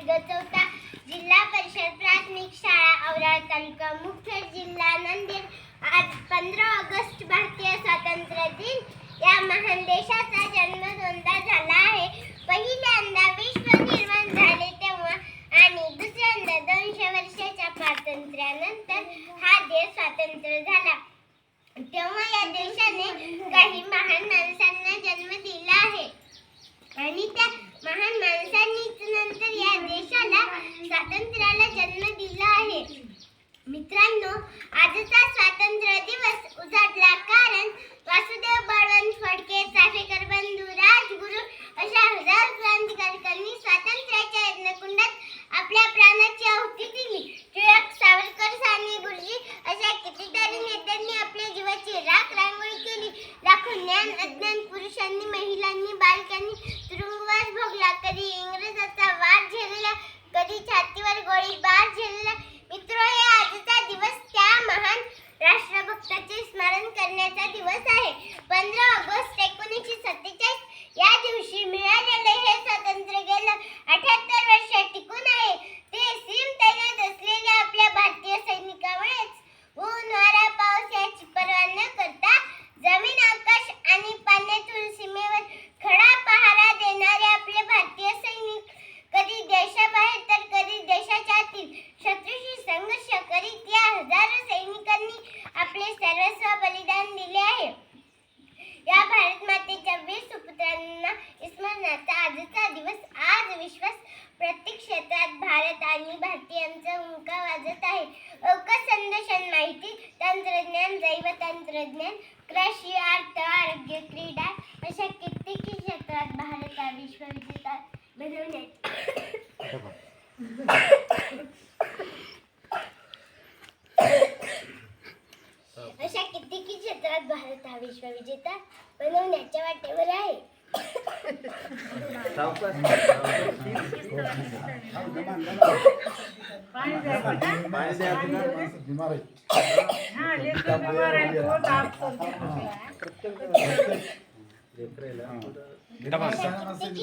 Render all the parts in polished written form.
वर्ग चौथा जिल्हा परिषद प्राथमिक शाळा औराड तालुका मुखेड जिल्हा नांदेड. आज 15 ऑगस्ट भारतीय स्वातंत्र्य दिन. या महान देशाचा जन्म दोनदा झाला आहे. पहिल्यांदा विश्व निर्माण झाले तेव्हा आणि दुसऱ्यांदा 200 वर्षाच्या स्वातंत्र्यानंतर हा देश स्वतंत्र झाला. तेव्हा या देशाने काही महान माणसांना जन्म दिला आहे आणि त्या महान माणसांनीच नंतर या देशाला स्वातंत्र्याला जन्म दिला आहे. मित्रांनो, आजचा स्वातंत्र्य दिवस उजाडला कारण वासुदेव बळवंत फडके, चाफेकर बंधू, राजगुरू अशा हजारो क्रांतिकारकांनी स्वातंत्र्याच्या यज्ञकुंडात आपल्या प्राणाची आहुती दिली. टिळक, सावरकर, साने गुरुजी अशा कितीतरी नेत्यांनी आपल्या जीवाची राख रांगोळी केली. लाखो ज्ञान अज्ञान पुरुषांनी, महिलांनी, बालकांनी तुरुंगवास भोगला. कधी इंग्रजाचा वार झेलला, कधी छातीवर गोळीबार झेलला. मित्र, हे आजचा दिवस त्या महान राष्ट्रभक्ताचे स्मरण करण्याचा दिवस आहे. 15 ऑगस्ट 1947 या दिवशी मिळालेले हे स्वातंत्र्य गेलं 78 वर्ष टिकून आहे. ते सीम तैनात असलेल्या आपल्या भारतीय सैनिकांमुळेच. ऊन, वारा, पाऊस याची पर्वा न करता जमीन, आकाश आणि पाण्यातून सीमेवर खडा पहारा देणारे आपले भारतीय सैनिक कधी देशाबाहेर तर कधी देशाच्या आतील शत्रूशी संघर्ष करीत या हजारो सैनिकांनी आपले सर्वस्व बलिदान दिले आहे. या भारत मातेच्या वीर सुपुत्रांना स्मरणाचा आजचा दिवस. आज विश्वास प्रत्येक क्षेत्रात भारत आणि भारतीयांचा हुंका वाजत आहे. अवकाश संदेशन, माहिती तंत्रज्ञान, जैव तंत्रज्ञान, कृषी, अर्थ, आरोग्य, क्रीडा अशा कित्येक क्षेत्रात भारत हा विश्वविजेता बनवण्यात बनवण्याच्या वाटेवर आहे.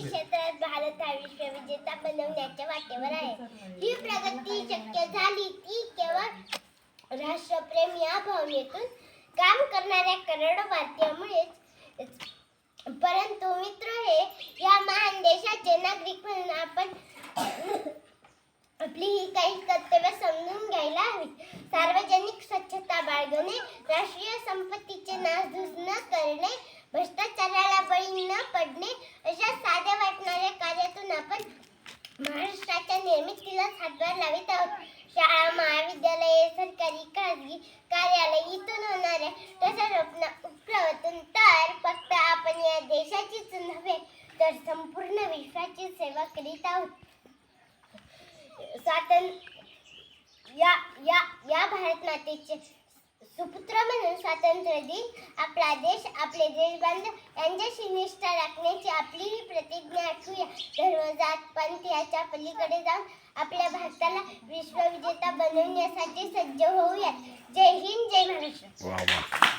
क्षेत्रात भारत हा विश्वविजेता बनवण्याच्या वाटेवर आहे. ही प्रगती शक्य झाली ती केवळ राष्ट्रप्रेम या भावनेतून काम करणाऱ्या करोडो भारतीयांमुळेच. परंतु मित्र, हे या महान देशाचे नागरिक म्हणून आपण आपली ही काही कर्तव्य समजून घ्यायला हवीत. सार्वजनिक स्वच्छता बाळगणे, राष्ट्रीय संपत्तीचे नासधूस न करणे, भ्रष्टाचाराला बळी न पडणे अशा साध्या वाटणाऱ्या कार्यातून आपण महाराष्ट्राच्या निर्मितीलाच हातभार लावित आहोत. शाळा, महाविद्यालये, सरकारी, खाजगी कार्यालय इथून होणाऱ्या रसारोपण उपक्रमातून तर फक्त आपण या देशाचीच नव्हे तर संपूर्ण विश्वाची सेवा करीत आहोत. या भारत मातेचे सुपुत्र म्हणून स्वातंत्र्य दिन आपला देश, आपले देशबांधव यांच्याशी निष्ठा राखण्याची आपली ही प्रतिज्ञा आठवूया. धर्म, जात, पंथ याच्या पलीकडे जाऊन आपल्या भारताला विश्वविजेता बनवण्यासाठी सज्ज होऊया. जय हिंद, जय महाराष्ट्र.